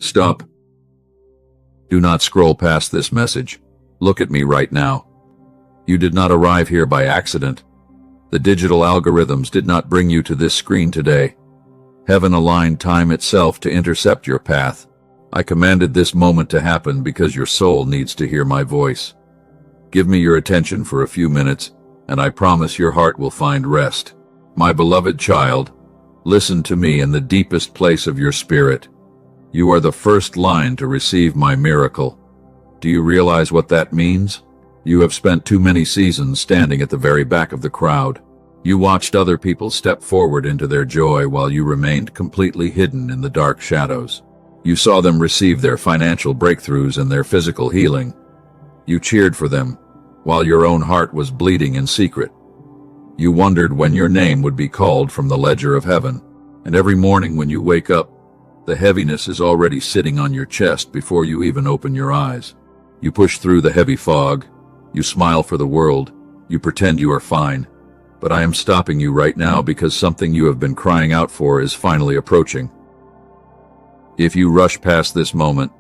Stop. Do not scroll past this message. Look at me right now. You did not arrive here by accident. The digital algorithms did not bring you to this screen today. Heaven aligned time itself to intercept your path. I commanded this moment to happen because your soul needs to hear my voice. Give me your attention for a few minutes, and I promise your heart will find rest. My beloved child, listen to me in the deepest place of your spirit. You are the first line to receive my miracle. Do you realize what that means? You have spent too many seasons standing at the very back of the crowd. You watched other people step forward into their joy while you remained completely hidden in the dark shadows. You saw them receive their financial breakthroughs and their physical healing. You cheered for them, while your own heart was bleeding in secret. You wondered when your name would be called from the ledger of heaven. And every morning when you wake up, the heaviness is already sitting on your chest before you even open your eyes. You push through the heavy fog. You smile for the world. You pretend you are fine. But I am stopping you right now because something you have been crying out for is finally approaching. If you rush past this moment,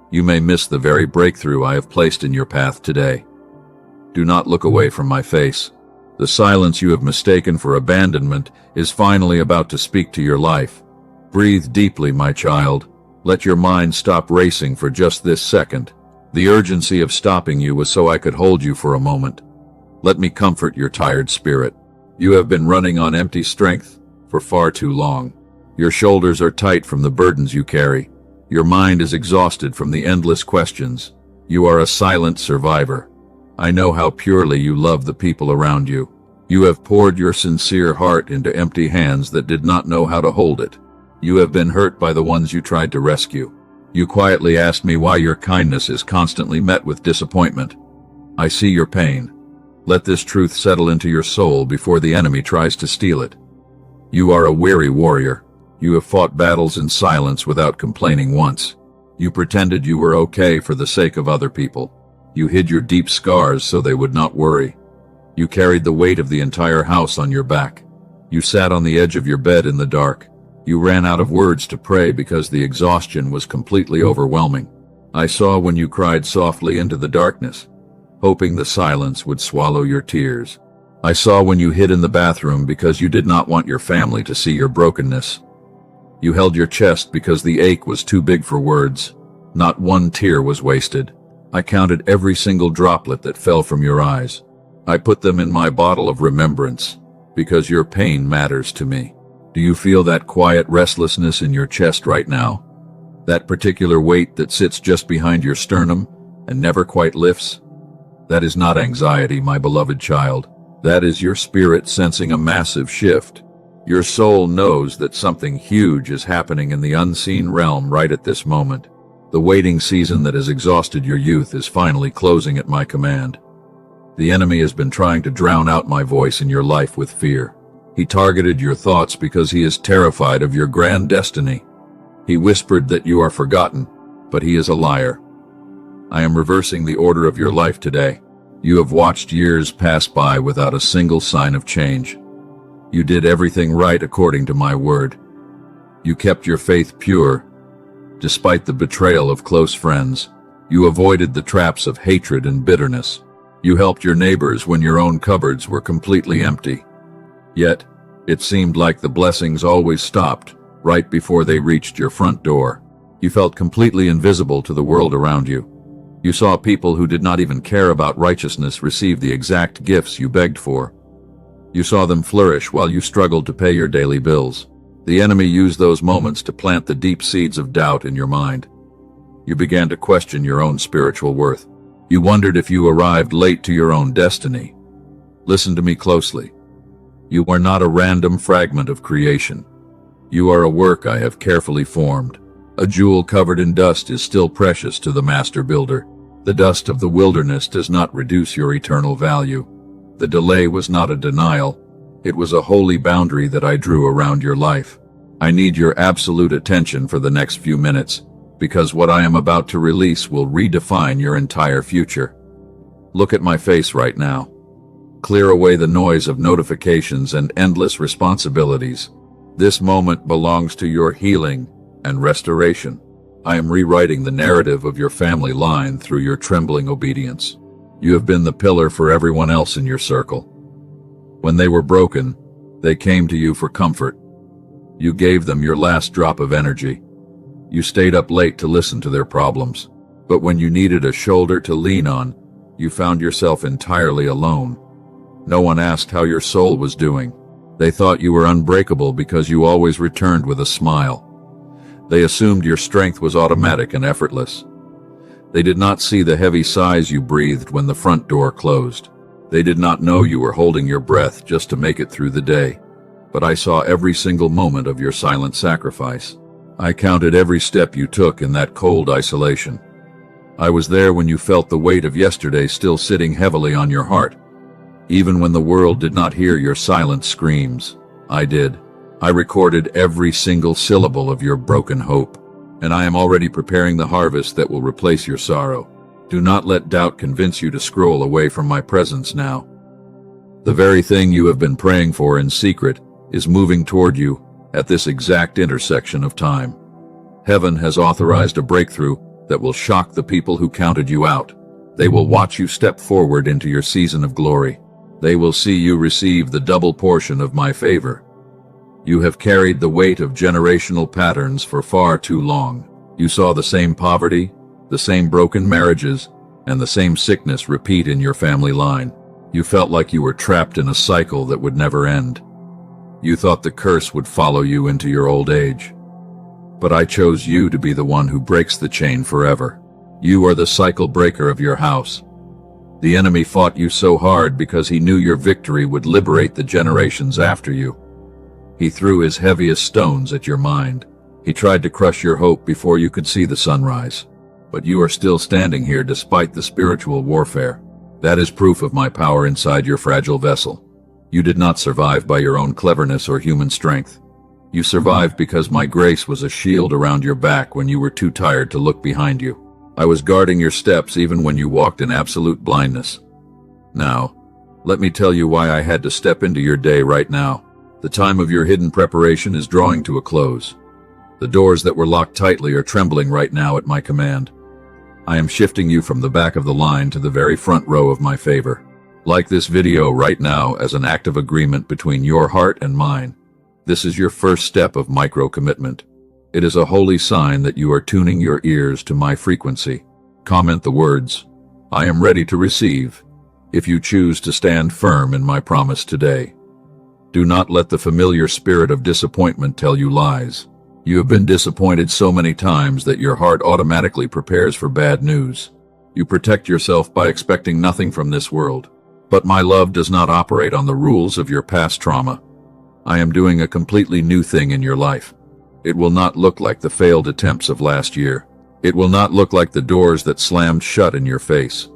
you may miss the very breakthrough I have placed in your path today. Do not look away from my face. The silence you have mistaken for abandonment is finally about to speak to your life. Breathe deeply, my child. Let your mind stop racing for just this second. The urgency of stopping you was so I could hold you for a moment. Let me comfort your tired spirit. You have been running on empty strength for far too long. Your shoulders are tight from the burdens you carry. Your mind is exhausted from the endless questions. You are a silent survivor. I know how purely you love the people around you. You have poured your sincere heart into empty hands that did not know how to hold it. You have been hurt by the ones you tried to rescue. You quietly asked me why your kindness is constantly met with disappointment. I see your pain. Let this truth settle into your soul before the enemy tries to steal it. You are a weary warrior. You have fought battles in silence without complaining once. You pretended you were okay for the sake of other people. You hid your deep scars so they would not worry. You carried the weight of the entire house on your back. You sat on the edge of your bed in the dark. You ran out of words to pray because the exhaustion was completely overwhelming. I saw when you cried softly into the darkness, hoping the silence would swallow your tears. I saw when you hid in the bathroom because you did not want your family to see your brokenness. You held your chest because the ache was too big for words. Not one tear was wasted. I counted every single droplet that fell from your eyes. I put them in my bottle of remembrance because your pain matters to me. Do you feel that quiet restlessness in your chest right now? That particular weight that sits just behind your sternum and never quite lifts? That is not anxiety, my beloved child. That is your spirit sensing a massive shift. Your soul knows that something huge is happening in the unseen realm right at this moment. The waiting season that has exhausted your youth is finally closing at my command. The enemy has been trying to drown out my voice in your life with fear. He targeted your thoughts because he is terrified of your grand destiny. He whispered that you are forgotten, but he is a liar. I am reversing the order of your life today. You have watched years pass by without a single sign of change. You did everything right according to my word. You kept your faith pure. Despite the betrayal of close friends, you avoided the traps of hatred and bitterness. You helped your neighbors when your own cupboards were completely empty. Yet, it seemed like the blessings always stopped right before they reached your front door. You felt completely invisible to the world around you. You saw people who did not even care about righteousness receive the exact gifts you begged for. You saw them flourish while you struggled to pay your daily bills. The enemy used those moments to plant the deep seeds of doubt in your mind. You began to question your own spiritual worth. You wondered if you arrived late to your own destiny. Listen to me closely. You are not a random fragment of creation. You are a work I have carefully formed. A jewel covered in dust is still precious to the master builder. The dust of the wilderness does not reduce your eternal value. The delay was not a denial. It was a holy boundary that I drew around your life. I need your absolute attention for the next few minutes, because what I am about to release will redefine your entire future. Look at my face right now. Clear away the noise of notifications and endless responsibilities. This moment belongs to your healing and restoration. I am rewriting the narrative of your family line through your trembling obedience. You have been the pillar for everyone else in your circle. When they were broken, they came to you for comfort. You gave them your last drop of energy. You stayed up late to listen to their problems. But when you needed a shoulder to lean on, you found yourself entirely alone. No one asked how your soul was doing. They thought you were unbreakable because you always returned with a smile. They assumed your strength was automatic and effortless. They did not see the heavy sighs you breathed when the front door closed. They did not know you were holding your breath just to make it through the day. But I saw every single moment of your silent sacrifice. I counted every step you took in that cold isolation. I was there when you felt the weight of yesterday still sitting heavily on your heart. Even when the world did not hear your silent screams, I did. I recorded every single syllable of your broken hope, and I am already preparing the harvest that will replace your sorrow. Do not let doubt convince you to scroll away from my presence now. The very thing you have been praying for in secret is moving toward you at this exact intersection of time. Heaven has authorized a breakthrough that will shock the people who counted you out. They will watch you step forward into your season of glory. They will see you receive the double portion of my favor. You have carried the weight of generational patterns for far too long. You saw the same poverty, the same broken marriages, and the same sickness repeat in your family line. You felt like you were trapped in a cycle that would never end. You thought the curse would follow you into your old age. But I chose you to be the one who breaks the chain forever. You are the cycle breaker of your house. The enemy fought you so hard because he knew your victory would liberate the generations after you. He threw his heaviest stones at your mind. He tried to crush your hope before you could see the sunrise. But you are still standing here despite the spiritual warfare. That is proof of my power inside your fragile vessel. You did not survive by your own cleverness or human strength. You survived because my grace was a shield around your back when you were too tired to look behind you. I was guarding your steps even when you walked in absolute blindness. Now, let me tell you why I had to step into your day right now. The time of your hidden preparation is drawing to a close. The doors that were locked tightly are trembling right now at my command. I am shifting you from the back of the line to the very front row of my favor. Like this video right now as an act of agreement between your heart and mine. This is your first step of micro-commitment. It is a holy sign that you are tuning your ears to my frequency. Comment the words, "I am ready to receive," if you choose to stand firm in my promise today. Do not let the familiar spirit of disappointment tell you lies. You have been disappointed so many times that your heart automatically prepares for bad news. You protect yourself by expecting nothing from this world. But my love does not operate on the rules of your past trauma. I am doing a completely new thing in your life. It will not look like the failed attempts of last year. It will not look like the doors that slammed shut in your face.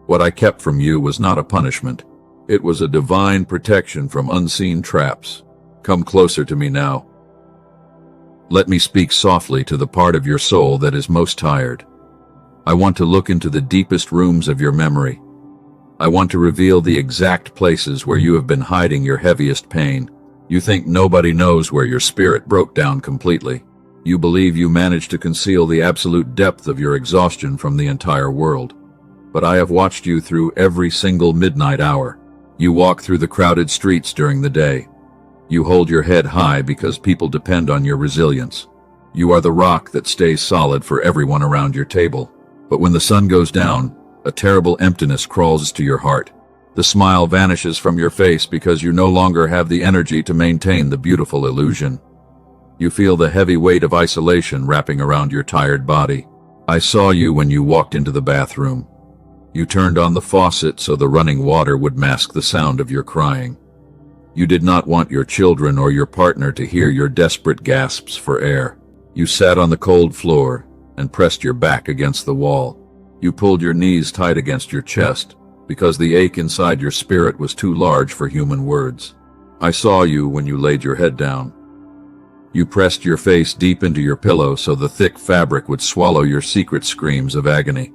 What I kept from you was not a punishment. It was a divine protection from unseen traps. Come closer to me now. Let me speak softly to the part of your soul that is most tired. I want to look into the deepest rooms of your memory. I want to reveal the exact places where you have been hiding your heaviest pain. You think nobody knows where your spirit broke down completely. You believe you managed to conceal the absolute depth of your exhaustion from the entire world. But I have watched you through every single midnight hour. You walk through the crowded streets during the day. You hold your head high because people depend on your resilience. You are the rock that stays solid for everyone around your table. But when the sun goes down, a terrible emptiness crawls to your heart. The smile vanishes from your face because you no longer have the energy to maintain the beautiful illusion. You feel the heavy weight of isolation wrapping around your tired body. I saw you when you walked into the bathroom. You turned on the faucet so the running water would mask the sound of your crying. You did not want your children or your partner to hear your desperate gasps for air. You sat on the cold floor and pressed your back against the wall. You pulled your knees tight against your chest because the ache inside your spirit was too large for human words. I saw you when you laid your head down. You pressed your face deep into your pillow so the thick fabric would swallow your secret screams of agony.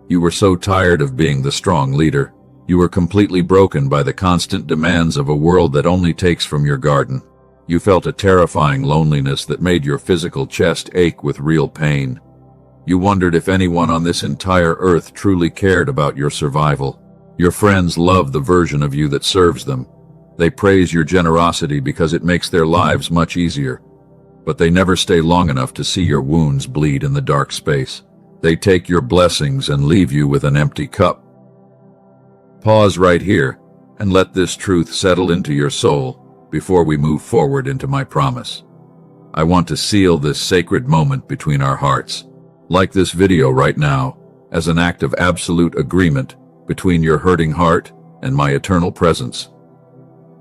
You were so tired of being the strong leader. You were completely broken by the constant demands of a world that only takes from your garden. You felt a terrifying loneliness that made your physical chest ache with real pain. You wondered if anyone on this entire earth truly cared about your survival. Your friends love the version of you that serves them. They praise your generosity because it makes their lives much easier. But they never stay long enough to see your wounds bleed in the dark space. They take your blessings and leave you with an empty cup. Pause right here and let this truth settle into your soul before we move forward into my promise. I want to seal this sacred moment between our hearts, like this video right now, as an act of absolute agreement between your hurting heart and my eternal presence.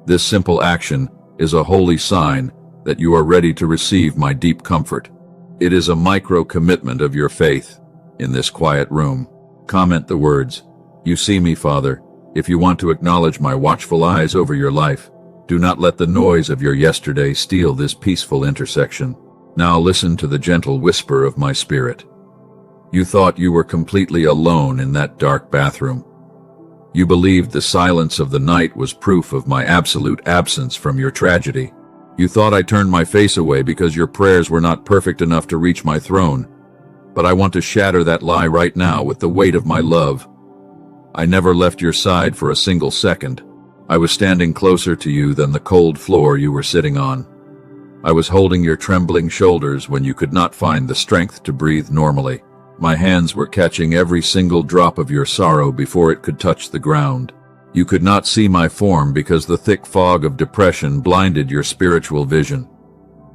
This simple action is a holy sign that you are ready to receive my deep comfort. It is a micro-commitment of your faith in this quiet room. Comment the words, "You see me, Father," if you want to acknowledge my watchful eyes over your life. Do not let the noise of your yesterday steal this peaceful intersection. Now listen to the gentle whisper of my spirit. You thought you were completely alone in that dark bathroom. You believed the silence of the night was proof of my absolute absence from your tragedy. You thought I turned my face away because your prayers were not perfect enough to reach my throne. But I want to shatter that lie right now with the weight of my love. I never left your side for a single second. I was standing closer to you than the cold floor you were sitting on. I was holding your trembling shoulders when you could not find the strength to breathe normally. My hands were catching every single drop of your sorrow before it could touch the ground. You could not see my form because the thick fog of depression blinded your spiritual vision.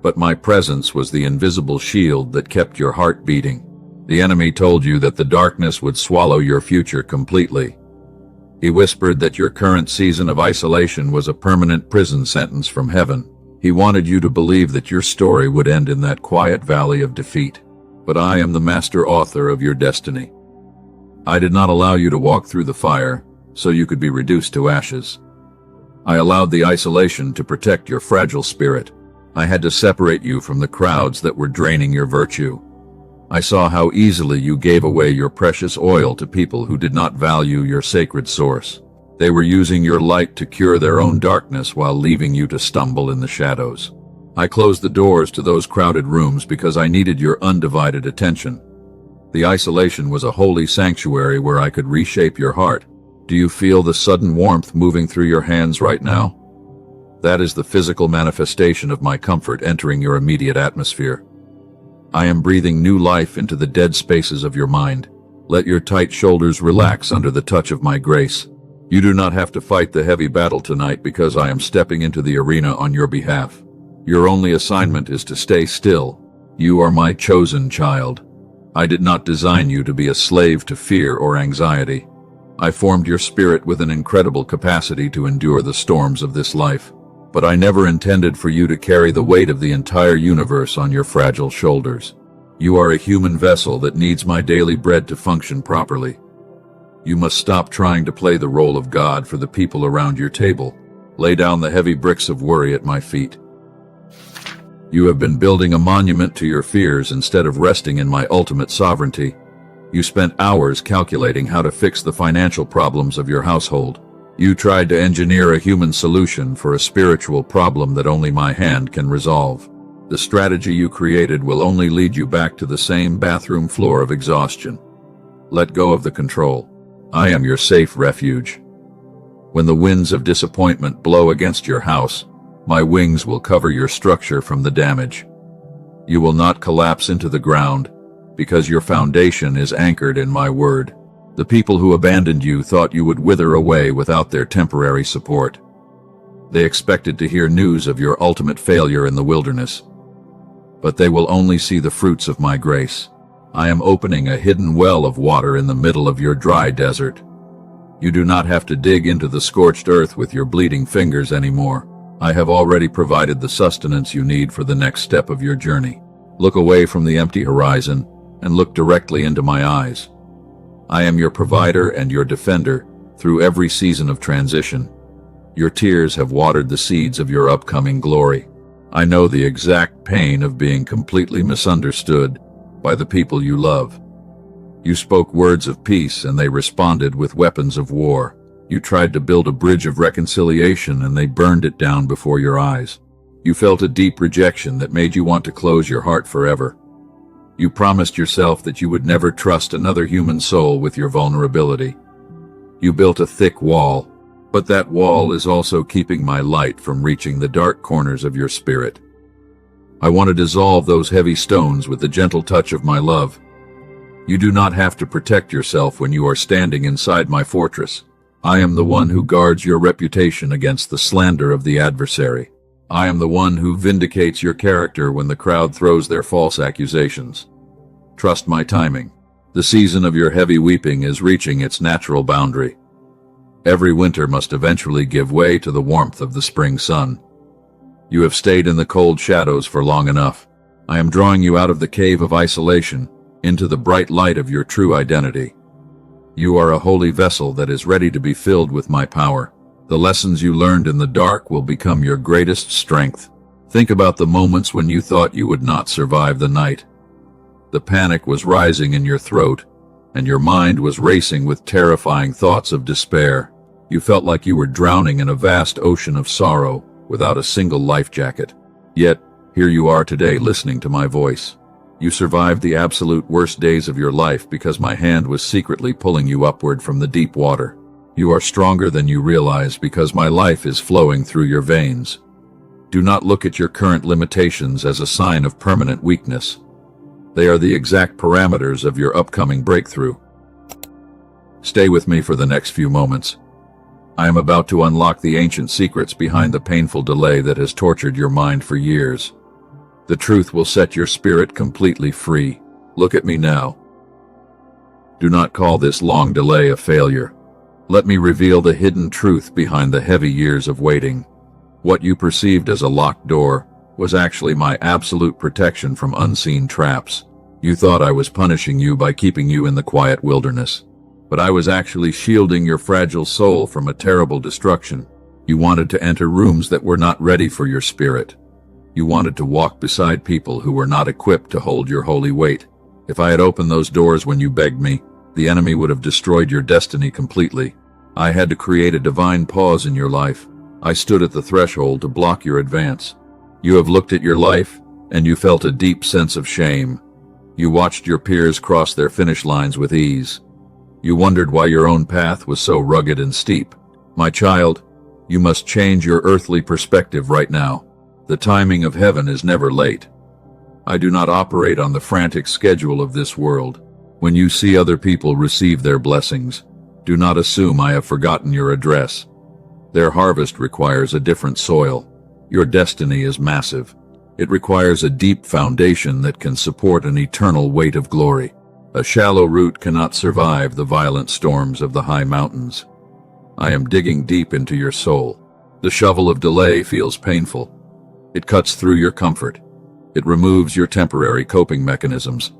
But my presence was the invisible shield that kept your heart beating. The enemy told you that the darkness would swallow your future completely. He whispered that your current season of isolation was a permanent prison sentence from heaven. He wanted you to believe that your story would end in that quiet valley of defeat. But I am the master author of your destiny. I did not allow you to walk through the fire so you could be reduced to ashes. I allowed the isolation to protect your fragile spirit. I had to separate you from the crowds that were draining your virtue. I saw how easily you gave away your precious oil to people who did not value your sacred source. They were using your light to cure their own darkness while leaving you to stumble in the shadows. I closed the doors to those crowded rooms because I needed your undivided attention. The isolation was a holy sanctuary where I could reshape your heart. Do you feel the sudden warmth moving through your hands right now? That is the physical manifestation of my comfort entering your immediate atmosphere. I am breathing new life into the dead spaces of your mind. Let your tight shoulders relax under the touch of my grace. You do not have to fight the heavy battle tonight because I am stepping into the arena on your behalf. Your only assignment is to stay still. You are my chosen child. I did not design you to be a slave to fear or anxiety. I formed your spirit with an incredible capacity to endure the storms of this life. But I never intended for you to carry the weight of the entire universe on your fragile shoulders. You are a human vessel that needs my daily bread to function properly. You must stop trying to play the role of God for the people around your table. Lay down the heavy bricks of worry at my feet. You have been building a monument to your fears instead of resting in my ultimate sovereignty. You spent hours calculating how to fix the financial problems of your household. You tried to engineer a human solution for a spiritual problem that only my hand can resolve. The strategy you created will only lead you back to the same bathroom floor of exhaustion. Let go of the control. I am your safe refuge. When the winds of disappointment blow against your house, my wings will cover your structure from the damage. You will not collapse into the ground because your foundation is anchored in my word. The people who abandoned you thought you would wither away without their temporary support. They expected to hear news of your ultimate failure in the wilderness. But they will only see the fruits of my grace. I am opening a hidden well of water in the middle of your dry desert. You do not have to dig into the scorched earth with your bleeding fingers anymore. I have already provided the sustenance you need for the next step of your journey. Look away from the empty horizon and look directly into my eyes. I am your provider and your defender through every season of transition. Your tears have watered the seeds of your upcoming glory. I know the exact pain of being completely misunderstood by the people you love. You spoke words of peace and they responded with weapons of war. You tried to build a bridge of reconciliation and they burned it down before your eyes. You felt a deep rejection that made you want to close your heart forever. You promised yourself that you would never trust another human soul with your vulnerability. You built a thick wall, but that wall is also keeping my light from reaching the dark corners of your spirit. I want to dissolve those heavy stones with the gentle touch of my love. You do not have to protect yourself when you are standing inside my fortress. I am the one who guards your reputation against the slander of the adversary. I am the one who vindicates your character when the crowd throws their false accusations. Trust my timing. The season of your heavy weeping is reaching its natural boundary. Every winter must eventually give way to the warmth of the spring sun. You have stayed in the cold shadows for long enough. I am drawing you out of the cave of isolation into the bright light of your true identity. You are a holy vessel that is ready to be filled with my power. The lessons you learned in the dark will become your greatest strength. Think about the moments when you thought you would not survive the night. The panic was rising in your throat, and your mind was racing with terrifying thoughts of despair. You felt like you were drowning in a vast ocean of sorrow without a single life jacket. Yet, here you are today listening to my voice. You survived the absolute worst days of your life because my hand was secretly pulling you upward from the deep water. You are stronger than you realize because my life is flowing through your veins. Do not look at your current limitations as a sign of permanent weakness. They are the exact parameters of your upcoming breakthrough. Stay with me for the next few moments. I am about to unlock the ancient secrets behind the painful delay that has tortured your mind for years. The truth will set your spirit completely free. Look at me now. Do not call this long delay a failure. Let me reveal the hidden truth behind the heavy years of waiting. What you perceived as a locked door was actually my absolute protection from unseen traps. You thought I was punishing you by keeping you in the quiet wilderness, but I was actually shielding your fragile soul from a terrible destruction. You wanted to enter rooms that were not ready for your spirit. You wanted to walk beside people who were not equipped to hold your holy weight. If I had opened those doors when you begged me, the enemy would have destroyed your destiny completely. I had to create a divine pause in your life. I stood at the threshold to block your advance. You have looked at your life, and you felt a deep sense of shame. You watched your peers cross their finish lines with ease. You wondered why your own path was so rugged and steep. My child, you must change your earthly perspective right now. The timing of heaven is never late. I do not operate on the frantic schedule of this world. When you see other people receive their blessings, do not assume I have forgotten your address. Their harvest requires a different soil. Your destiny is massive. It requires a deep foundation that can support an eternal weight of glory. A shallow root cannot survive the violent storms of the high mountains. I am digging deep into your soul. The shovel of delay feels painful. It cuts through your comfort. It removes your temporary coping mechanisms.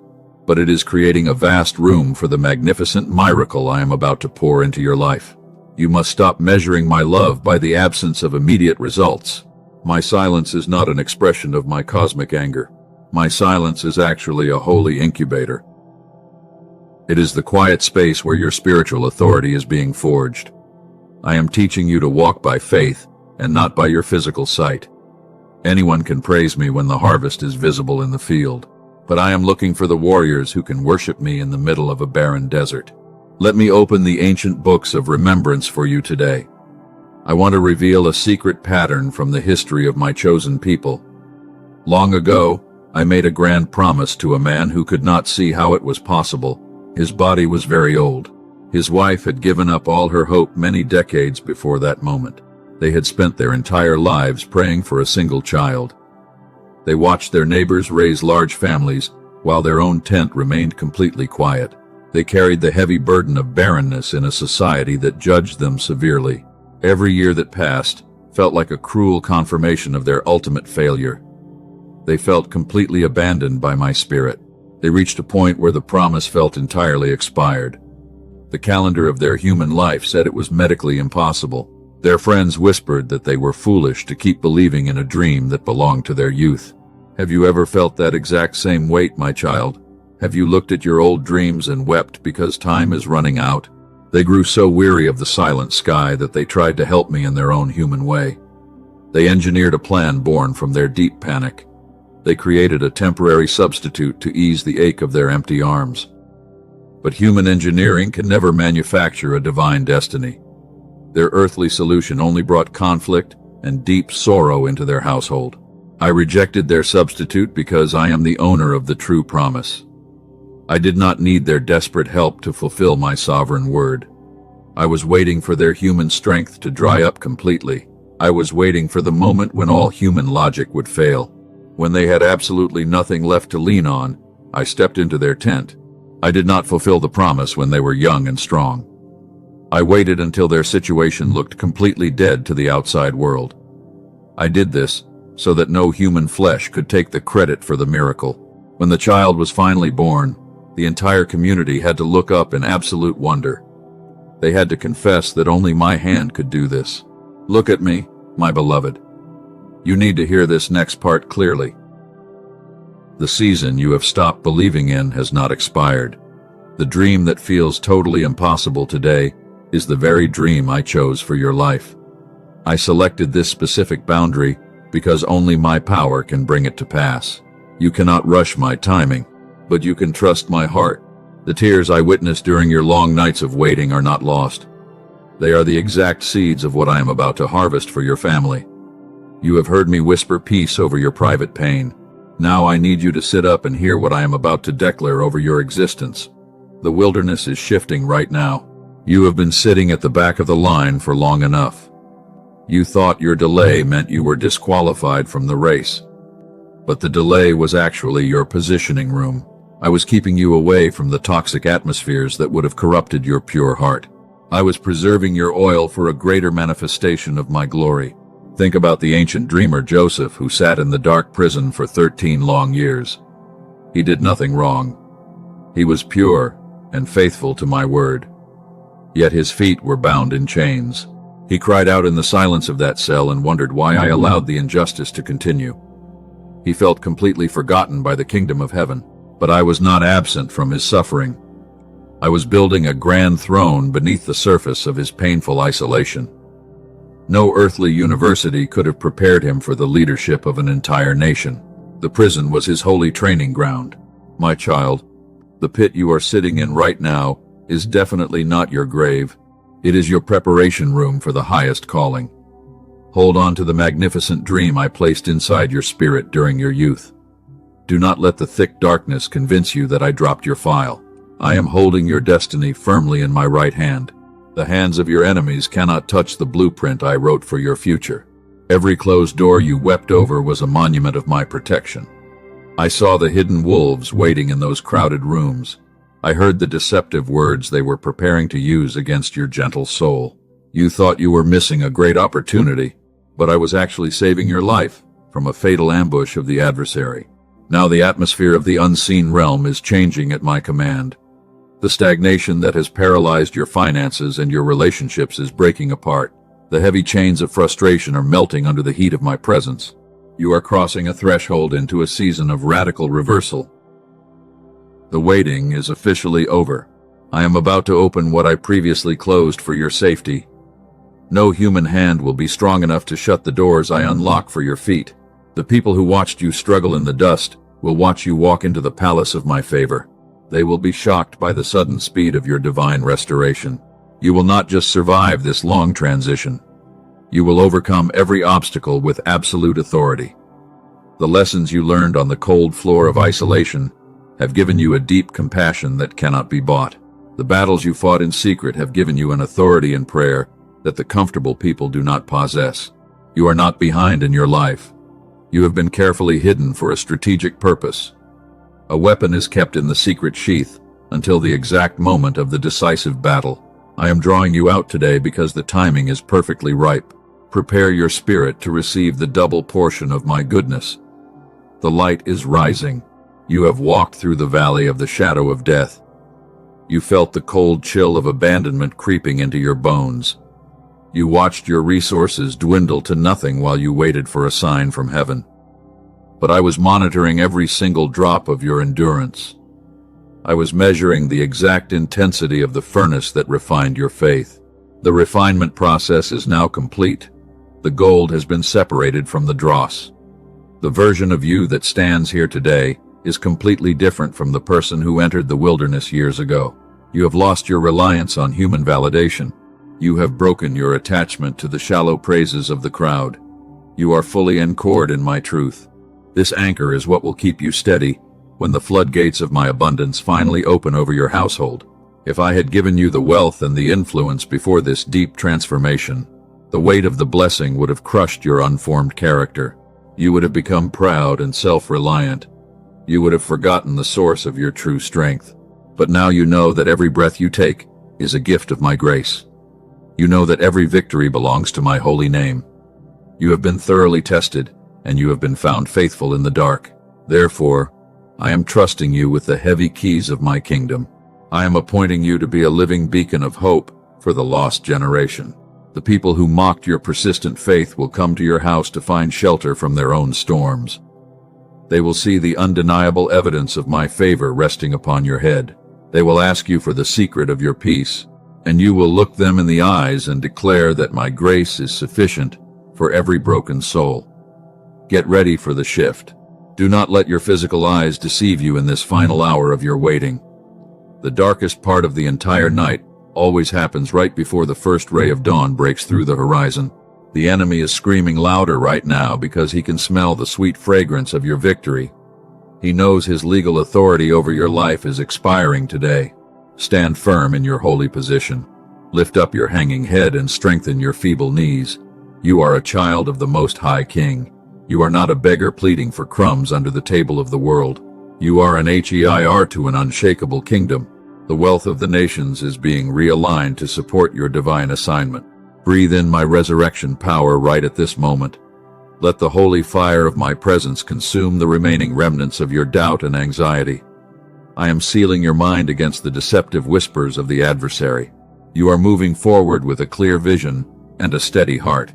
But it is creating a vast room for the magnificent miracle I am about to pour into your life. You must stop measuring my love by the absence of immediate results. My silence is not an expression of my cosmic anger. My silence is actually a holy incubator. It is the quiet space where your spiritual authority is being forged. I am teaching you to walk by faith and not by your physical sight. Anyone can praise me when the harvest is visible in the field, but I am looking for the warriors who can worship me in the middle of a barren desert. Let me open the ancient books of remembrance for you today. I want to reveal a secret pattern from the history of my chosen people. Long ago, I made a grand promise to a man who could not see how it was possible. His body was very old. His wife had given up all her hope many decades before that moment. They had spent their entire lives praying for a single child. They watched their neighbors raise large families, while their own tent remained completely quiet. They carried the heavy burden of barrenness in a society that judged them severely. Every year that passed felt like a cruel confirmation of their ultimate failure. They felt completely abandoned by my spirit. They reached a point where the promise felt entirely expired. The calendar of their human life said it was medically impossible. Their friends whispered that they were foolish to keep believing in a dream that belonged to their youth. Have you ever felt that exact same weight, my child? Have you looked at your old dreams and wept because time is running out? They grew so weary of the silent sky that they tried to help me in their own human way. They engineered a plan born from their deep panic. They created a temporary substitute to ease the ache of their empty arms. But human engineering can never manufacture a divine destiny. Their earthly solution only brought conflict and deep sorrow into their household. I rejected their substitute because I am the owner of the true promise. I did not need their desperate help to fulfill my sovereign word. I was waiting for their human strength to dry up completely. I was waiting for the moment when all human logic would fail. When they had absolutely nothing left to lean on, I stepped into their tent. I did not fulfill the promise when they were young and strong. I waited until their situation looked completely dead to the outside world. I did this so that no human flesh could take the credit for the miracle. When the child was finally born, the entire community had to look up in absolute wonder. They had to confess that only my hand could do this. Look at me, my beloved. You need to hear this next part clearly. The season you have stopped believing in has not expired. The dream that feels totally impossible today is the very dream I chose for your life. I selected this specific boundary because only my power can bring it to pass. You cannot rush my timing, but you can trust my heart. The tears I witnessed during your long nights of waiting are not lost. They are the exact seeds of what I am about to harvest for your family. You have heard me whisper peace over your private pain. Now I need you to sit up and hear what I am about to declare over your existence. The wilderness is shifting right now. You have been sitting at the back of the line for long enough. You thought your delay meant you were disqualified from the race. But the delay was actually your positioning room. I was keeping you away from the toxic atmospheres that would have corrupted your pure heart. I was preserving your oil for a greater manifestation of my glory. Think about the ancient dreamer Joseph, who sat in the dark prison for 13 long years. He did nothing wrong. He was pure and faithful to my word. Yet his feet were bound in chains. He cried out in the silence of that cell and wondered why I allowed the injustice to continue. He felt completely forgotten by the kingdom of heaven, but I was not absent from his suffering. I was building a grand throne beneath the surface of his painful isolation. No earthly university could have prepared him for the leadership of an entire nation. The prison was his holy training ground. My child, the pit you are sitting in right now is definitely not your grave. It is your preparation room for the highest calling. Hold on to the magnificent dream I placed inside your spirit during your youth. Do not let the thick darkness convince you that I dropped your file. I am holding your destiny firmly in my right hand. The hands of your enemies cannot touch the blueprint I wrote for your future. Every closed door you wept over was a monument of my protection. I saw the hidden wolves waiting in those crowded rooms. I heard the deceptive words they were preparing to use against your gentle soul. You thought you were missing a great opportunity, but I was actually saving your life from a fatal ambush of the adversary. Now the atmosphere of the unseen realm is changing at my command. The stagnation that has paralyzed your finances and your relationships is breaking apart. The heavy chains of frustration are melting under the heat of my presence. You are crossing a threshold into a season of radical reversal. The waiting is officially over. I am about to open what I previously closed for your safety. No human hand will be strong enough to shut the doors I unlock for your feet. The people who watched you struggle in the dust will watch you walk into the palace of my favor. They will be shocked by the sudden speed of your divine restoration. You will not just survive this long transition. You will overcome every obstacle with absolute authority. The lessons you learned on the cold floor of isolation have given you a deep compassion that cannot be bought. The battles you fought in secret have given you an authority in prayer that the comfortable people do not possess. You are not behind in your life. You have been carefully hidden for a strategic purpose. A weapon is kept in the secret sheath until the exact moment of the decisive battle. I am drawing you out today because the timing is perfectly ripe. Prepare your spirit to receive the double portion of my goodness. The light is rising. You have walked through the valley of the shadow of death. You felt the cold chill of abandonment creeping into your bones. You watched your resources dwindle to nothing while you waited for a sign from heaven. But I was monitoring every single drop of your endurance. I was measuring the exact intensity of the furnace that refined your faith. The refinement process is now complete. The gold has been separated from the dross. The version of you that stands here today is completely different from the person who entered the wilderness years ago. You have lost your reliance on human validation. You have broken your attachment to the shallow praises of the crowd. You are fully anchored in my truth. This anchor is what will keep you steady when the floodgates of my abundance finally open over your household. If I had given you the wealth and the influence before this deep transformation, the weight of the blessing would have crushed your unformed character. You would have become proud and self-reliant. You would have forgotten the source of your true strength. But now you know that every breath you take is a gift of my grace. You know that every victory belongs to my holy name. You have been thoroughly tested, and you have been found faithful in the dark. Therefore, I am trusting you with the heavy keys of my kingdom. I am appointing you to be a living beacon of hope for the lost generation. The people who mocked your persistent faith will come to your house to find shelter from their own storms. They will see the undeniable evidence of my favor resting upon your head. They will ask you for the secret of your peace, and you will look them in the eyes and declare that my grace is sufficient for every broken soul. Get ready for the shift. Do not let your physical eyes deceive you in this final hour of your waiting. The darkest part of the entire night always happens right before the first ray of dawn breaks through the horizon. The enemy is screaming louder right now because he can smell the sweet fragrance of your victory. He knows his legal authority over your life is expiring today. Stand firm in your holy position. Lift up your hanging head and strengthen your feeble knees. You are a child of the Most High King. You are not a beggar pleading for crumbs under the table of the world. You are an heir to an unshakable kingdom. The wealth of the nations is being realigned to support your divine assignment. Breathe in my resurrection power right at this moment. Let the holy fire of my presence consume the remaining remnants of your doubt and anxiety. I am sealing your mind against the deceptive whispers of the adversary. You are moving forward with a clear vision and a steady heart.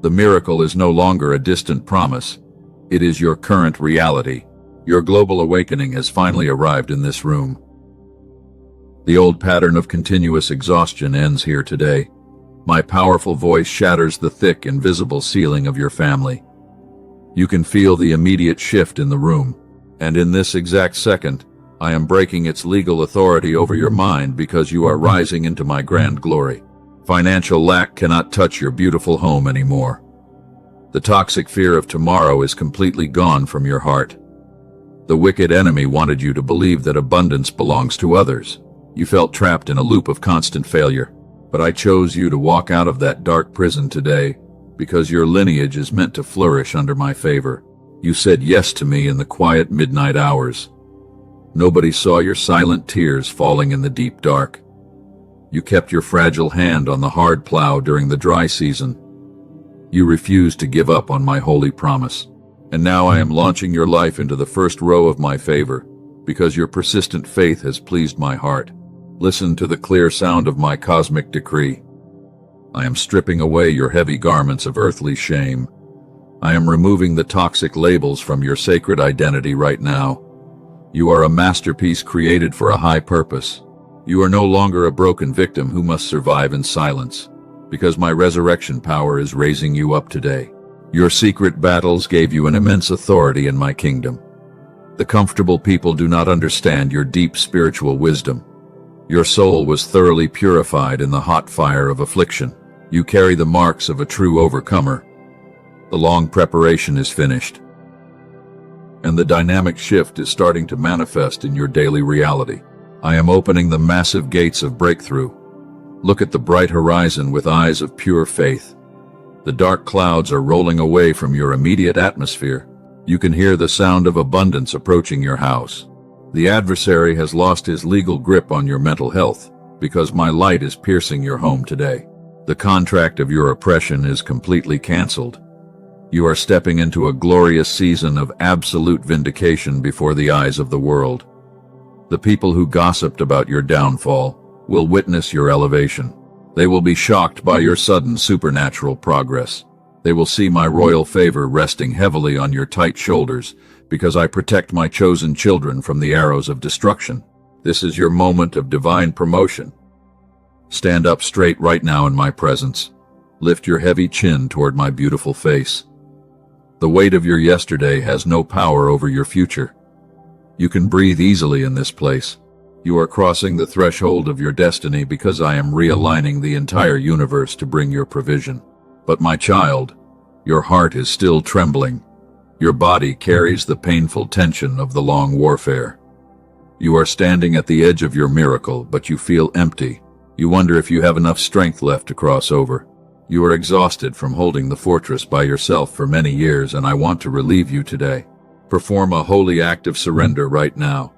The miracle is no longer a distant promise. It is your current reality. Your global awakening has finally arrived in this room. The old pattern of continuous exhaustion ends here today. My powerful voice shatters the thick, invisible ceiling of your family. You can feel the immediate shift in the room, and in this exact second, I am breaking its legal authority over your mind because you are rising into my grand glory. Financial lack cannot touch your beautiful home anymore. The toxic fear of tomorrow is completely gone from your heart. The wicked enemy wanted you to believe that abundance belongs to others. You felt trapped in a loop of constant failure. But I chose you to walk out of that dark prison today because your lineage is meant to flourish under my favor. You said yes to me in the quiet midnight hours. Nobody saw your silent tears falling in the deep dark. You kept your fragile hand on the hard plow during the dry season. You refused to give up on my holy promise. And now I am launching your life into the first row of my favor because your persistent faith has pleased my heart. Listen to the clear sound of my cosmic decree. I am stripping away your heavy garments of earthly shame. I am removing the toxic labels from your sacred identity right now. You are a masterpiece created for a high purpose. You are no longer a broken victim who must survive in silence, because my resurrection power is raising you up today. Your secret battles gave you an immense authority in my kingdom. The comfortable people do not understand your deep spiritual wisdom. Your soul was thoroughly purified in the hot fire of affliction. You carry the marks of a true overcomer. The long preparation is finished, and the dynamic shift is starting to manifest in your daily reality. I am opening the massive gates of breakthrough. Look at the bright horizon with eyes of pure faith. The dark clouds are rolling away from your immediate atmosphere. You can hear the sound of abundance approaching your house. The adversary has lost his legal grip on your mental health because my light is piercing your home today. The contract of your oppression is completely canceled. You are stepping into a glorious season of absolute vindication before the eyes of the world. The people who gossiped about your downfall will witness your elevation. They will be shocked by your sudden supernatural progress. They will see my royal favor resting heavily on your tight shoulders because I protect my chosen children from the arrows of destruction. This is your moment of divine promotion. Stand up straight right now in my presence. Lift your heavy chin toward my beautiful face. The weight of your yesterday has no power over your future. You can breathe easily in this place. You are crossing the threshold of your destiny because I am realigning the entire universe to bring your provision. But my child, your heart is still trembling. Your body carries the painful tension of the long warfare. You are standing at the edge of your miracle, but you feel empty. You wonder if you have enough strength left to cross over. You are exhausted from holding the fortress by yourself for many years, and I want to relieve you today. Perform a holy act of surrender right now.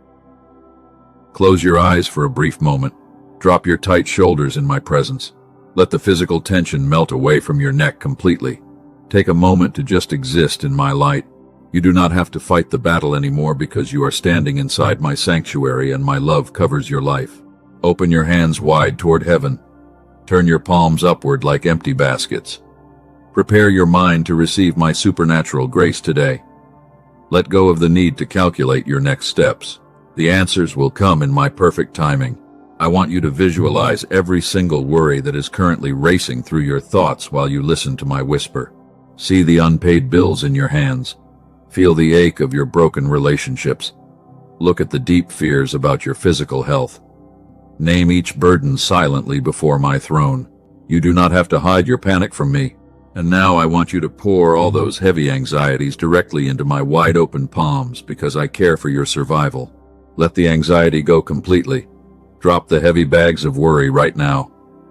Close your eyes for a brief moment. Drop your tight shoulders in my presence. Let the physical tension melt away from your neck completely. Take a moment to just exist in my light. You do not have to fight the battle anymore because you are standing inside my sanctuary and my love covers your life. Open your hands wide toward heaven. Turn your palms upward like empty baskets. Prepare your mind to receive my supernatural grace today. Let go of the need to calculate your next steps. The answers will come in my perfect timing. I want you to visualize every single worry that is currently racing through your thoughts while you listen to my whisper. See the unpaid bills in your hands. Feel the ache of your broken relationships. Look at the deep fears about your physical health. Name each burden silently before my throne. You do not have to hide your panic from me. And now I want you to pour all those heavy anxieties directly into my wide-open palms because I care for your survival. Let the anxiety go completely. Drop the heavy bags of worry right now.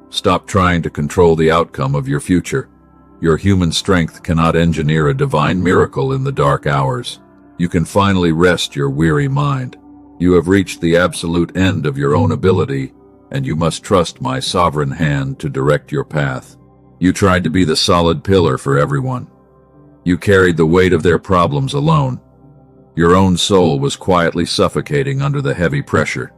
Stop trying to control the outcome of your future. Your human strength cannot engineer a divine miracle in the dark hours. You can finally rest your weary mind. You have reached the absolute end of your own ability, and you must trust my sovereign hand to direct your path. You tried to be the solid pillar for everyone. You carried the weight of their problems alone. Your own soul was quietly suffocating under the heavy pressure.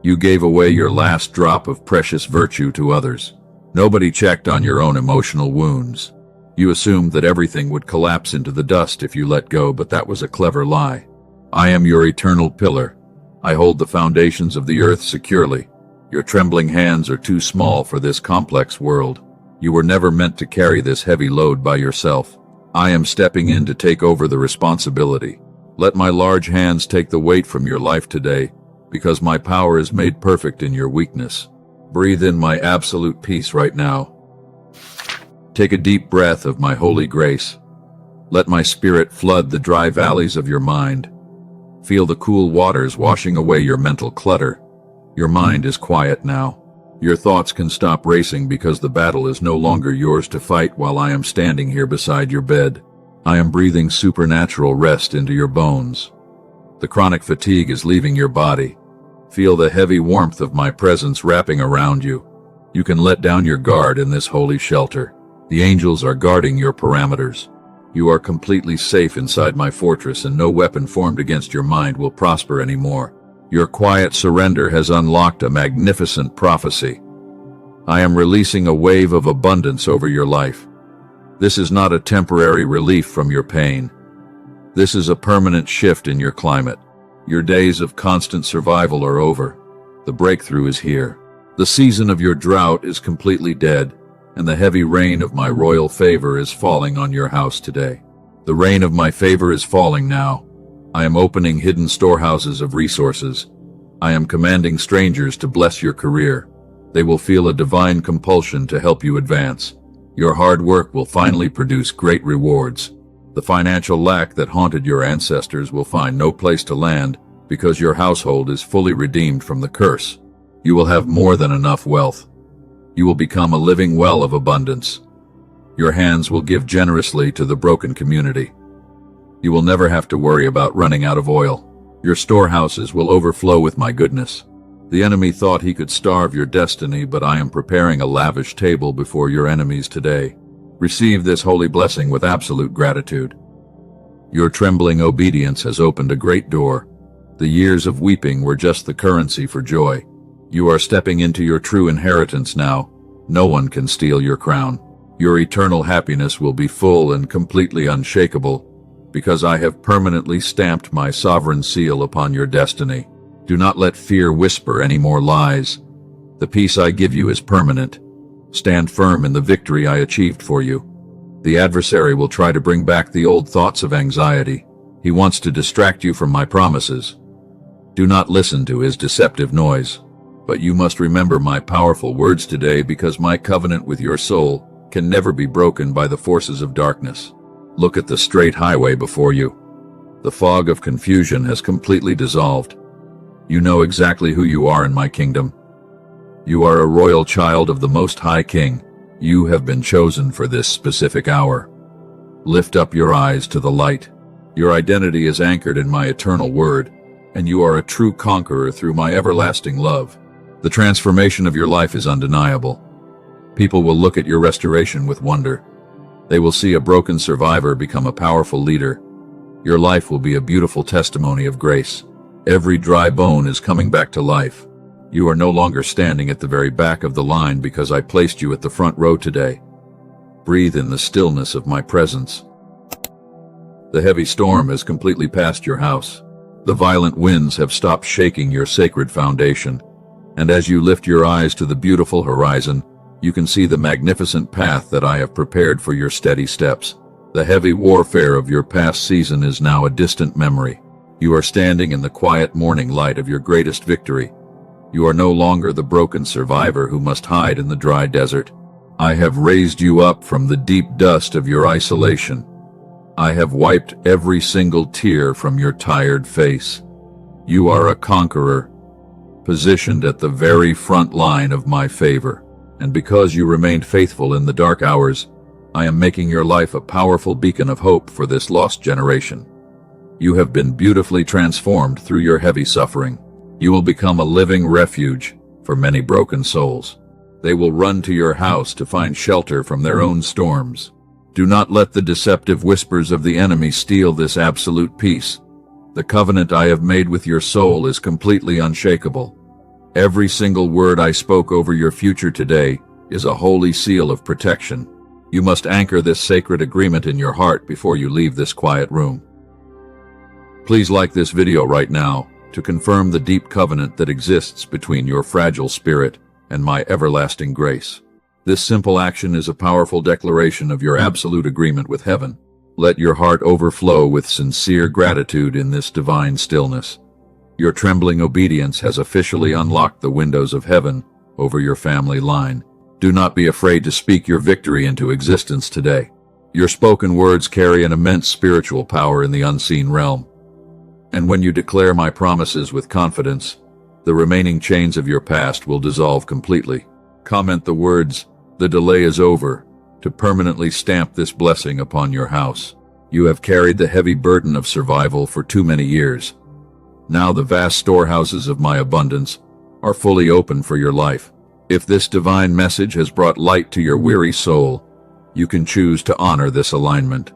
You gave away your last drop of precious virtue to others. Nobody checked on your own emotional wounds. You assumed that everything would collapse into the dust if you let go, but that was a clever lie. I am your eternal pillar. I hold the foundations of the earth securely. Your trembling hands are too small for this complex world. You were never meant to carry this heavy load by yourself. I am stepping in to take over the responsibility. Let my large hands take the weight from your life today, because my power is made perfect in your weakness. Breathe in my absolute peace right now. Take a deep breath of my holy grace. Let my spirit flood the dry valleys of your mind. Feel the cool waters washing away your mental clutter. Your mind is quiet now. Your thoughts can stop racing because the battle is no longer yours to fight while I am standing here beside your bed. I am breathing supernatural rest into your bones. The chronic fatigue is leaving your body. Feel the heavy warmth of my presence wrapping around you. You can let down your guard in this holy shelter. The angels are guarding your parameters. You are completely safe inside my fortress, and no weapon formed against your mind will prosper anymore. Your quiet surrender has unlocked a magnificent prophecy. I am releasing a wave of abundance over your life. This is not a temporary relief from your pain. This is a permanent shift in your climate. Your days of constant survival are over. The breakthrough is here. The season of your drought is completely dead, and the heavy rain of my royal favor is falling on your house today. The rain of my favor is falling now. I am opening hidden storehouses of resources. I am commanding strangers to bless your career. They will feel a divine compulsion to help you advance. Your hard work will finally produce great rewards. The financial lack that haunted your ancestors will find no place to land because your household is fully redeemed from the curse. You will have more than enough wealth. You will become a living well of abundance. Your hands will give generously to the broken community. You will never have to worry about running out of oil. Your storehouses will overflow with my goodness. The enemy thought he could starve your destiny, but I am preparing a lavish table before your enemies today. Receive this holy blessing with absolute gratitude. Your trembling obedience has opened a great door. The years of weeping were just the currency for joy. You are stepping into your true inheritance now. No one can steal your crown. Your eternal happiness will be full and completely unshakable, because I have permanently stamped my sovereign seal upon your destiny. Do not let fear whisper any more lies. The peace I give you is permanent. Stand firm in the victory I achieved for you. The adversary will try to bring back the old thoughts of anxiety. He wants to distract you from my promises. Do not listen to his deceptive noise. But you must remember my powerful words today, because my covenant with your soul can never be broken by the forces of darkness. Look at the straight highway before you. The fog of confusion has completely dissolved. You know exactly who you are in my kingdom. You are a royal child of the Most High King. You have been chosen for this specific hour. Lift up your eyes to the light. Your identity is anchored in my eternal word, and you are a true conqueror through my everlasting love. The transformation of your life is undeniable. People will look at your restoration with wonder. They will see a broken survivor become a powerful leader. Your life will be a beautiful testimony of grace. Every dry bone is coming back to life. You are no longer standing at the very back of the line because I placed you at the front row today. Breathe in the stillness of my presence. The heavy storm has completely passed your house. The violent winds have stopped shaking your sacred foundation. And as you lift your eyes to the beautiful horizon, you can see the magnificent path that I have prepared for your steady steps. The heavy warfare of your past season is now a distant memory. You are standing in the quiet morning light of your greatest victory. You are no longer the broken survivor who must hide in the dry desert. I have raised you up from the deep dust of your isolation. I have wiped every single tear from your tired face. You are a conqueror, positioned at the very front line of my favor. And because you remained faithful in the dark hours, I am making your life a powerful beacon of hope for this lost generation. You have been beautifully transformed through your heavy suffering. You will become a living refuge for many broken souls. They will run to your house to find shelter from their own storms. Do not let the deceptive whispers of the enemy steal this absolute peace. The covenant I have made with your soul is completely unshakable. Every single word I spoke over your future today is a holy seal of protection. You must anchor this sacred agreement in your heart before you leave this quiet room. Please like this video right now to confirm the deep covenant that exists between your fragile spirit and my everlasting grace. This simple action is a powerful declaration of your absolute agreement with heaven. Let your heart overflow with sincere gratitude in this divine stillness. Your trembling obedience has officially unlocked the windows of heaven over your family line. Do not be afraid to speak your victory into existence today. Your spoken words carry an immense spiritual power in the unseen realm. And when you declare my promises with confidence, the remaining chains of your past will dissolve completely. Comment the words, "The delay is over," to permanently stamp this blessing upon your house. You have carried the heavy burden of survival for too many years. Now the vast storehouses of my abundance are fully open for your life. If this divine message has brought light to your weary soul, you can choose to honor this alignment.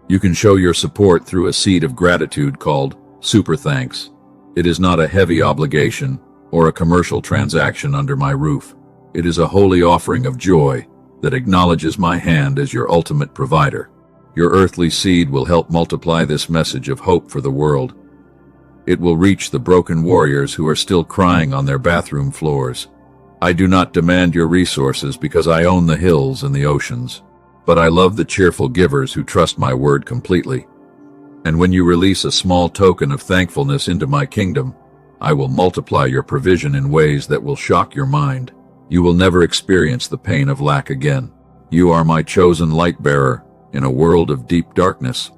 You can show your support through a seed of gratitude called Super Thanks. It is not a heavy obligation or a commercial transaction under my roof. It is a holy offering of joy that acknowledges my hand as your ultimate provider. Your earthly seed will help multiply this message of hope for the world. It will reach the broken warriors who are still crying on their bathroom floors. I do not demand your resources because I own the hills and the oceans, but I love the cheerful givers who trust my word completely. And when you release a small token of thankfulness into my kingdom, I will multiply your provision in ways that will shock your mind. You will never experience the pain of lack again. You are my chosen light bearer in a world of deep darkness.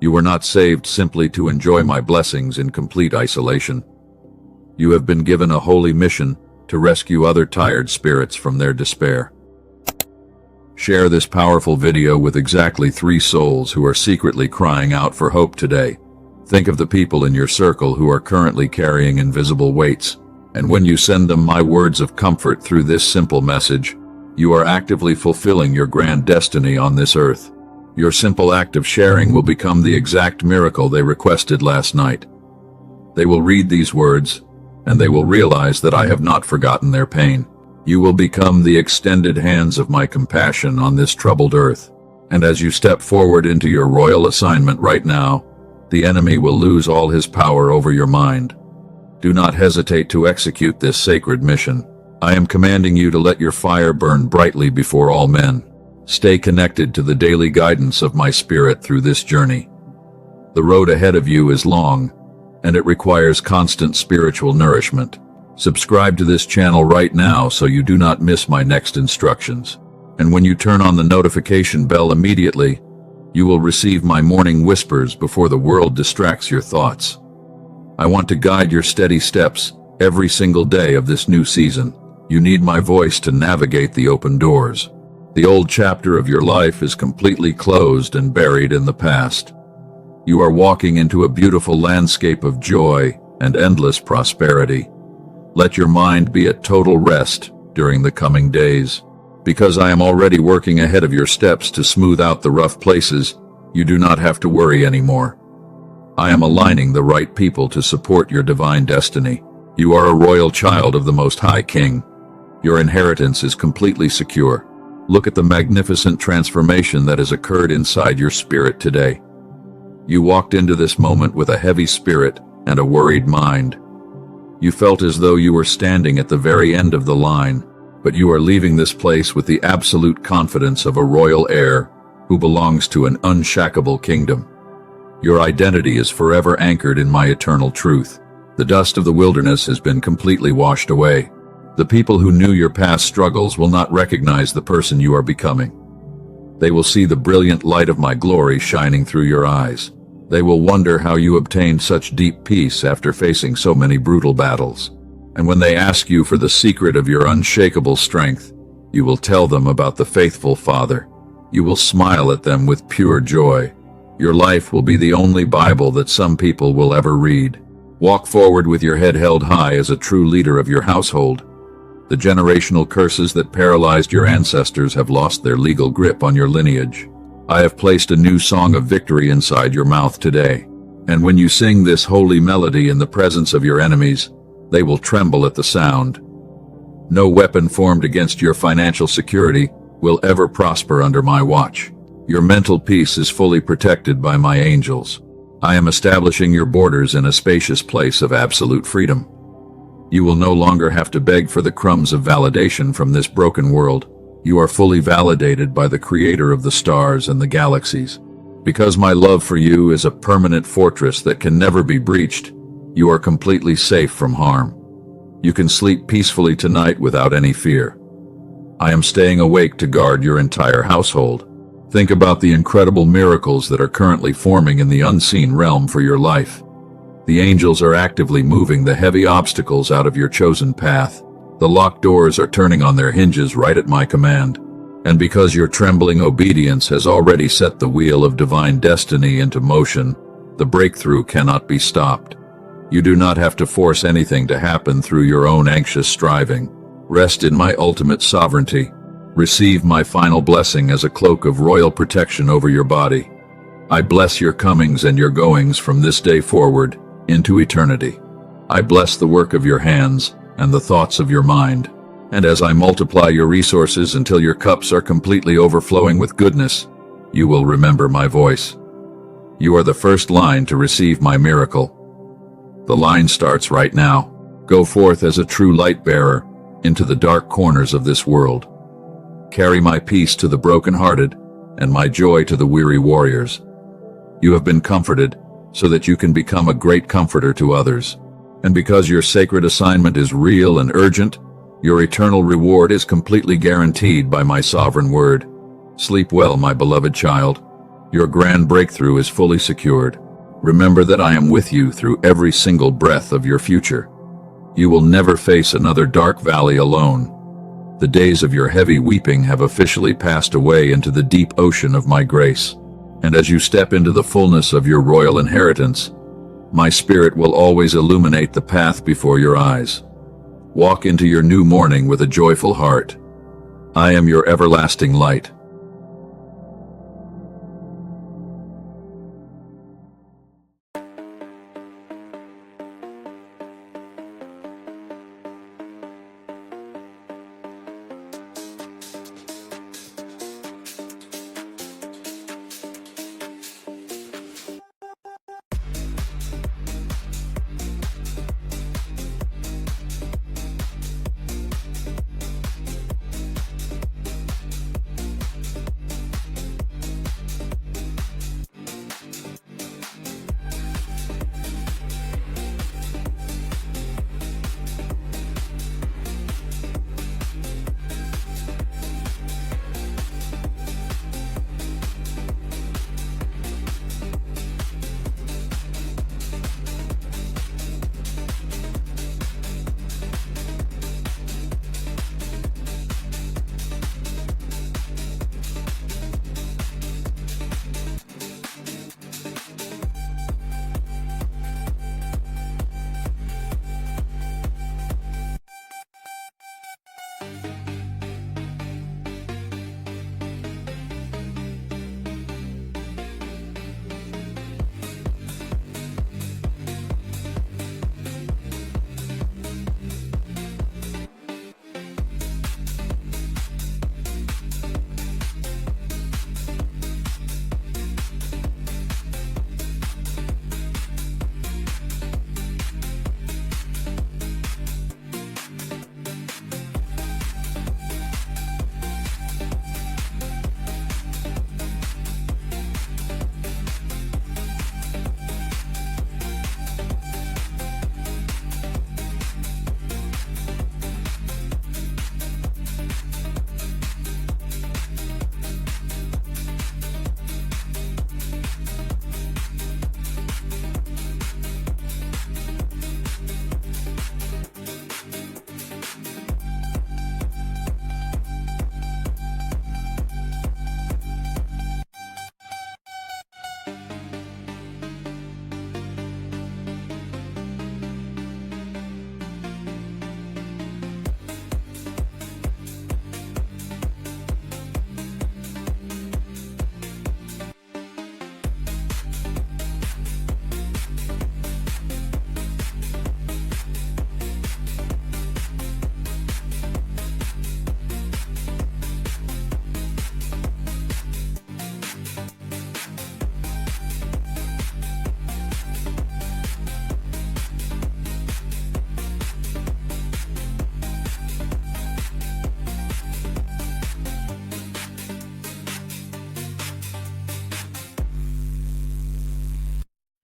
You were not saved simply to enjoy my blessings in complete isolation. You have been given a holy mission to rescue other tired spirits from their despair. Share this powerful video with exactly 3 souls who are secretly crying out for hope today. Think of the people in your circle who are currently carrying invisible weights, and when you send them my words of comfort through this simple message, you are actively fulfilling your grand destiny on this earth. Your simple act of sharing will become the exact miracle they requested last night. They will read these words, and they will realize that I have not forgotten their pain. You will become the extended hands of my compassion on this troubled earth. And as you step forward into your royal assignment right now, the enemy will lose all his power over your mind. Do not hesitate to execute this sacred mission. I am commanding you to let your fire burn brightly before all men. Stay connected to the daily guidance of my spirit through this journey. The road ahead of you is long, and it requires constant spiritual nourishment. Subscribe to this channel right now so you do not miss my next instructions. And when you turn on the notification bell immediately, you will receive my morning whispers before the world distracts your thoughts. I want to guide your steady steps every single day of this new season. You need my voice to navigate the open doors. The old chapter of your life is completely closed and buried in the past. You are walking into a beautiful landscape of joy and endless prosperity. Let your mind be at total rest during the coming days. Because I am already working ahead of your steps to smooth out the rough places, you do not have to worry anymore. I am aligning the right people to support your divine destiny. You are a royal child of the Most High King. Your inheritance is completely secure. Look at the magnificent transformation that has occurred inside your spirit today. You walked into this moment with a heavy spirit and a worried mind. You felt as though you were standing at the very end of the line, but you are leaving this place with the absolute confidence of a royal heir who belongs to an unshackable kingdom. Your identity is forever anchored in my eternal truth. The dust of the wilderness has been completely washed away. The people who knew your past struggles will not recognize the person you are becoming. They will see the brilliant light of my glory shining through your eyes. They will wonder how you obtained such deep peace after facing so many brutal battles. And when they ask you for the secret of your unshakable strength, you will tell them about the faithful Father. You will smile at them with pure joy. Your life will be the only Bible that some people will ever read. Walk forward with your head held high as a true leader of your household. The generational curses that paralyzed your ancestors have lost their legal grip on your lineage. I have placed a new song of victory inside your mouth today. And when you sing this holy melody in the presence of your enemies, they will tremble at the sound. No weapon formed against your financial security will ever prosper under my watch. Your mental peace is fully protected by my angels. I am establishing your borders in a spacious place of absolute freedom. You will no longer have to beg for the crumbs of validation from this broken world. You are fully validated by the Creator of the stars and the galaxies. Because my love for you is a permanent fortress that can never be breached, you are completely safe from harm. You can sleep peacefully tonight without any fear. I am staying awake to guard your entire household. Think about the incredible miracles that are currently forming in the unseen realm for your life. The angels are actively moving the heavy obstacles out of your chosen path. The locked doors are turning on their hinges right at my command. And because your trembling obedience has already set the wheel of divine destiny into motion, the breakthrough cannot be stopped. You do not have to force anything to happen through your own anxious striving. Rest in my ultimate sovereignty. Receive my final blessing as a cloak of royal protection over your body. I bless your comings and your goings from this day forward into eternity. I bless the work of your hands and the thoughts of your mind. And as I multiply your resources until your cups are completely overflowing with goodness, you will remember my voice. You are the first line to receive my miracle. The line starts right now. Go forth as a true light bearer into the dark corners of this world. Carry my peace to the brokenhearted and my joy to the weary warriors. You have been comforted so that you can become a great comforter to others. And because your sacred assignment is real and urgent, your eternal reward is completely guaranteed by my sovereign word. Sleep well, my beloved child. Your grand breakthrough is fully secured. Remember that I am with you through every single breath of your future. You will never face another dark valley alone. The days of your heavy weeping have officially passed away into the deep ocean of my grace. And as you step into the fullness of your royal inheritance, my spirit will always illuminate the path before your eyes. Walk into your new morning with a joyful heart. I am your everlasting light.